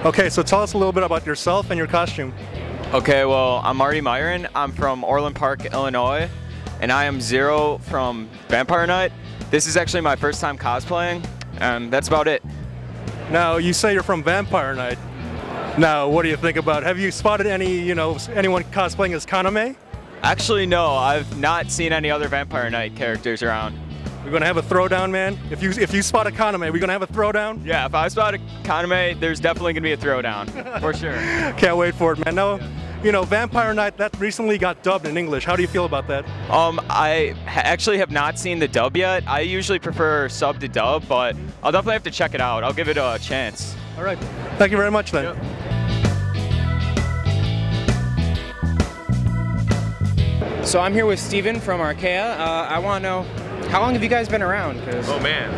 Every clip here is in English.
Okay, so tell us a little bit about yourself and your costume. Okay, well, I'm Marty Myron. I'm from Orland Park, Illinois, and I am Zero from Vampire Knight. This is actually my first time cosplaying, and that's about it. Now, you say you're from Vampire Knight. Now, what do you think about, have you spotted any, anyone cosplaying as Kaname? Actually, no, I've not seen any other Vampire Knight characters around. We're gonna have a throwdown, man. If you spot a Kaname, we're gonna have a throwdown. Yeah, if I spot a Kaname, there's definitely gonna be a throwdown, for sure. Can't wait for it, man. Now, Vampire Knight, that recently got dubbed in English. How do you feel about that? I actually have not seen the dub yet. I usually prefer sub to dub, but I'll definitely have to check it out. I'll give it a chance. All right. Thank you very much, then. Yep. So I'm here with Steven from Archaia. I want to know, how long have you guys been around? Oh man,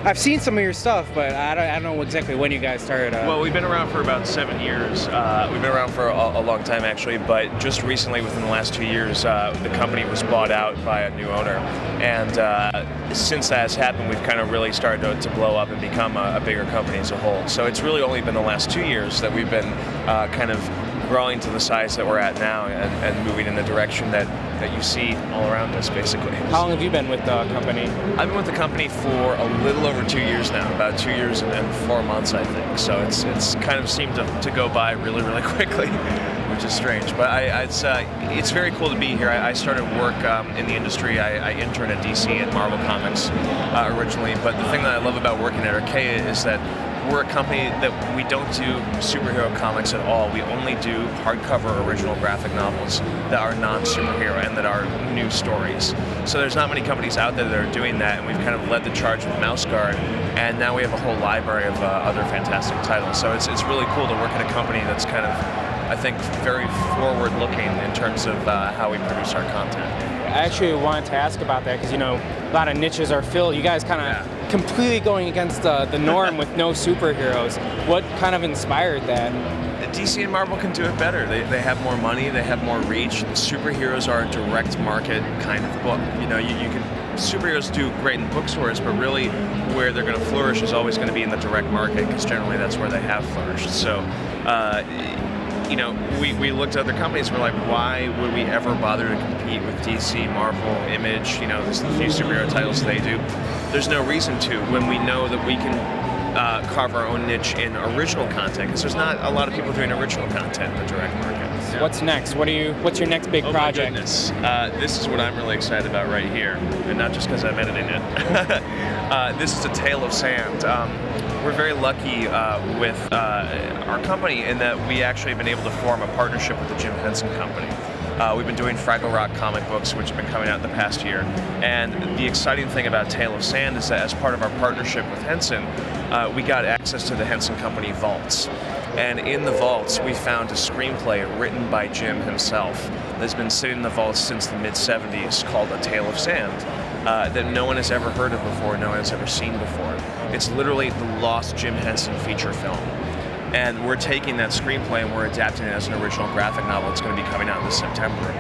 I've seen some of your stuff, but I don't know exactly when you guys started. Well, we've been around for about 7 years. We've been around for a long time actually, but just recently, within the last 2 years, the company was bought out by a new owner, and since that has happened, we've kind of really started to blow up and become a bigger company as a whole. So it's really only been the last 2 years that we've been kind of growing to the size that we're at now and moving in the direction that you see all around us, basically. How long have you been with the company? I've been with the company for a little over 2 years now, about 2 years and 4 months, I think. So it's kind of seemed to go by really, really quickly, which is strange. But it's very cool to be here. I started work in the industry. I interned at DC and Marvel Comics originally. But the thing that I love about working at Archaia is that we're a company that we don't do superhero comics at all. We only do hardcover original graphic novels that are non-superhero and that are new stories. So there's not many companies out there that are doing that, and we've kind of led the charge with Mouse Guard, and now we have a whole library of other fantastic titles. So it's really cool to work at a company that's kind of, I think, very forward-looking in terms of how we produce our content. I actually wanted to ask about that because, a lot of niches are filled. You guys kind of completely going against the norm with no superheroes. What kind of inspired that? DC and Marvel can do it better. They have more money, they have more reach. Superheroes are a direct market kind of book. Superheroes do great in bookstores, but really where they're going to flourish is always going to be in the direct market, because generally that's where they have flourished. So we looked at other companies and we're like, why would we ever bother to compete with DC, Marvel, Image, there's the few superhero titles they do. There's no reason to, when we know that we can carve our own niche in original content, because there's not a lot of people doing original content in the direct market. Yeah. What's next? What's your next big project? My goodness. This is what I'm really excited about right here, and not just because I'm editing it. This is A Tale of Sand. We're very lucky with our company in that we actually have been able to form a partnership with the Jim Henson Company. We've been doing Fraggle Rock comic books, which have been coming out in the past year. And the exciting thing about Tale of Sand is that as part of our partnership with Henson, we got access to the Henson Company vaults. And in the vaults, we found a screenplay written by Jim himself that's been sitting in the vaults since the mid-70s called A Tale of Sand. That no one has ever heard of before, no one has ever seen before. It's literally the lost Jim Henson feature film. And we're taking that screenplay and we're adapting it as an original graphic novel. It's going to be coming out this September.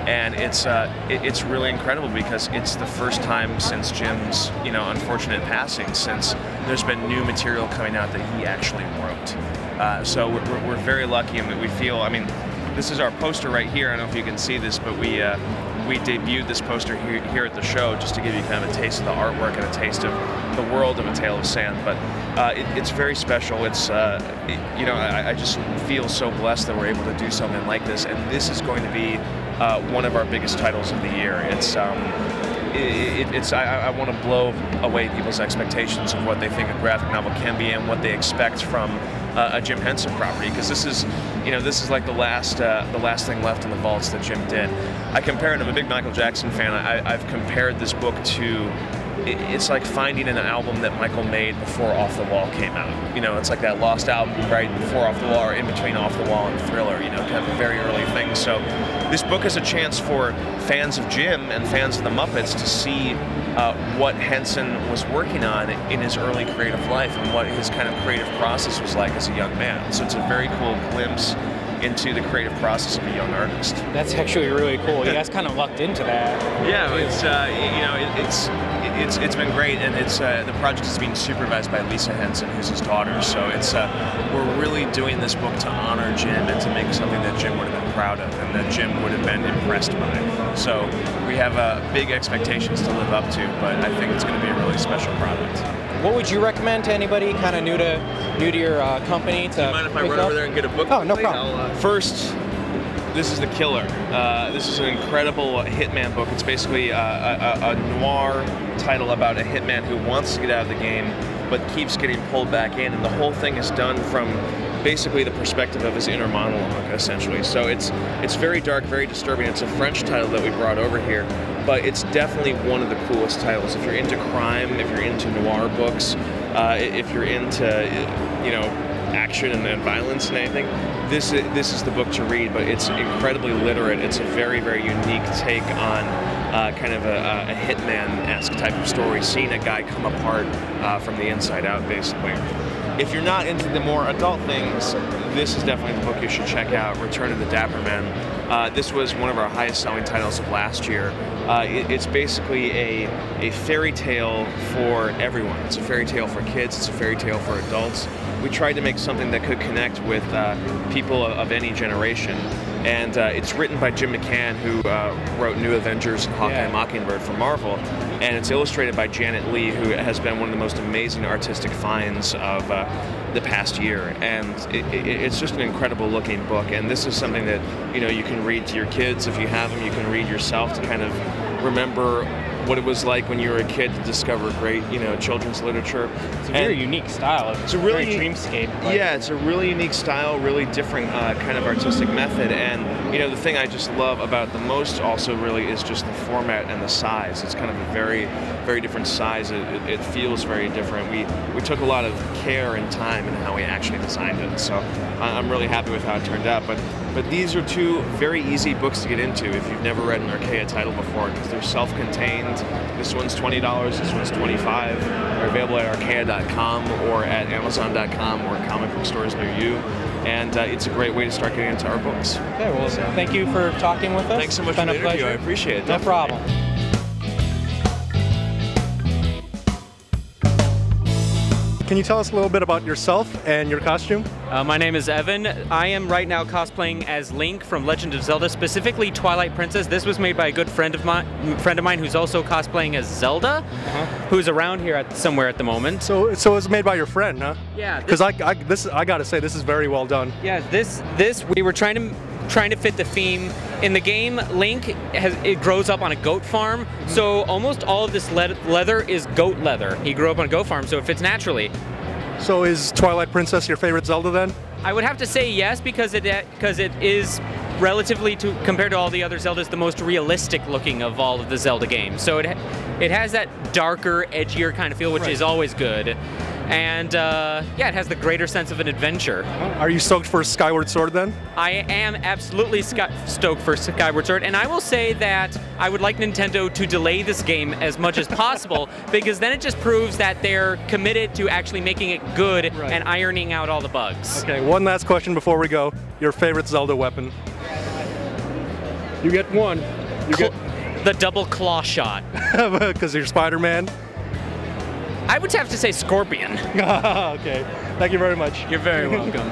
And it's really incredible because it's the first time since Jim's unfortunate passing, since there's been new material coming out that he actually wrote. So we're very lucky, and we feel, this is our poster right here. I don't know if you can see this, but we debuted this poster here at the show just to give you kind of a taste of the artwork and a taste of the world of A Tale of Sand. But it's very special. It's I just feel so blessed that we're able to do something like this, and this is going to be one of our biggest titles of the year. I want to blow away people's expectations of what they think a graphic novel can be and what they expect from a Jim Henson property, because this is like the last thing left in the vaults that Jim did. I compare it. I'm a big Michael Jackson fan. I've compared this book to. It's like finding an album that Michael made before Off the Wall came out. It's like that lost album right before Off the Wall, or in between Off the Wall and Thriller. Kind of a very early thing. So this book is a chance for fans of Jim and fans of the Muppets to see what Henson was working on in his early creative life and what his kind of creative process was like as a young man. So it's a very cool glimpse into the creative process of a young artist. That's actually really cool. You guys kind of lucked into that. Yeah, it's been great, and the project is being supervised by Lisa Henson, who's his daughter. So we're really doing this book to honor Jim and to make something that Jim would have been proud of and that Jim would have been impressed by. So we have big expectations to live up to, but I think it's going to be a really special product. What would you recommend to anybody kind of new to your company to? Do you mind if I run over there and get a book? Oh, no problem. First, this is The Killer. This is an incredible hitman book. It's basically a noir title about a hitman who wants to get out of the game but keeps getting pulled back in, and the whole thing is done from basically the perspective of his inner monologue, essentially. So it's very dark, very disturbing. It's a French title that we brought over here, but it's definitely one of the coolest titles. If you're into crime, if you're into noir books, if you're into action and violence and anything, this is the book to read. But it's incredibly literate. It's a very, very unique take on kind of a hitman-esque type of story, seeing a guy come apart from the inside out, basically. If you're not into the more adult things, this is definitely the book you should check out, Return of the Dapper Men. This was one of our highest selling titles of last year. It's basically a fairy tale for everyone. It's a fairy tale for kids, it's a fairy tale for adults. We tried to make something that could connect with people of any generation. And it's written by Jim McCann, who wrote New Avengers and Hawkeye and Mockingbird for Marvel. And it's illustrated by Janet Leigh, who has been one of the most amazing artistic finds of the past year. And it's just an incredible looking book. And this is something that you can read to your kids if you have them. You can read yourself to kind of remember what it was like when you were a kid to discover great, children's literature. It's a very unique style. It's a really dreamscape. Yeah, it's a really unique style, really different kind of artistic method. And the thing I just love about the most also really is just the format and the size. It's kind of a very, very different size. It feels very different. We took a lot of care and time in how we actually designed it. So I'm really happy with how it turned out. But these are two very easy books to get into if you've never read an Archaia title before, because they're self-contained. This one's $20, this one's $25. They're available at Archaia.com or at Amazon.com or comic book stores near you. And it's a great way to start getting into our books. Okay, well, thank you for talking with us. Thanks so much for the interview. I appreciate it. No problem. Can you tell us a little bit about yourself and your costume? My name is Evan. I am right now cosplaying as Link from Legend of Zelda, specifically Twilight Princess. This was made by a good friend of mine who's also cosplaying as Zelda, who's around here somewhere at the moment. So it was made by your friend, huh? Yeah. Because I gotta say, this is very well done. Yeah, this we were trying to fit the theme. In the game, Link grows up on a goat farm, so almost all of this leather is goat leather. He grew up on a goat farm, so it fits naturally. So is Twilight Princess your favorite Zelda then? I would have to say yes, because it is relatively compared to all the other Zeldas, the most realistic looking of all of the Zelda games. So it has that darker, edgier kind of feel, which is always good. And yeah, it has the greater sense of an adventure. Are you stoked for Skyward Sword then? I am absolutely stoked for Skyward Sword, and I will say that I would like Nintendo to delay this game as much as possible, because then it just proves that they're committed to actually making it good and ironing out all the bugs. Okay, one last question before we go. Your favorite Zelda weapon? You get one. The double claw shot. Because you're Spider-Man? I would have to say Scorpion. Okay, thank you very much. You're very welcome.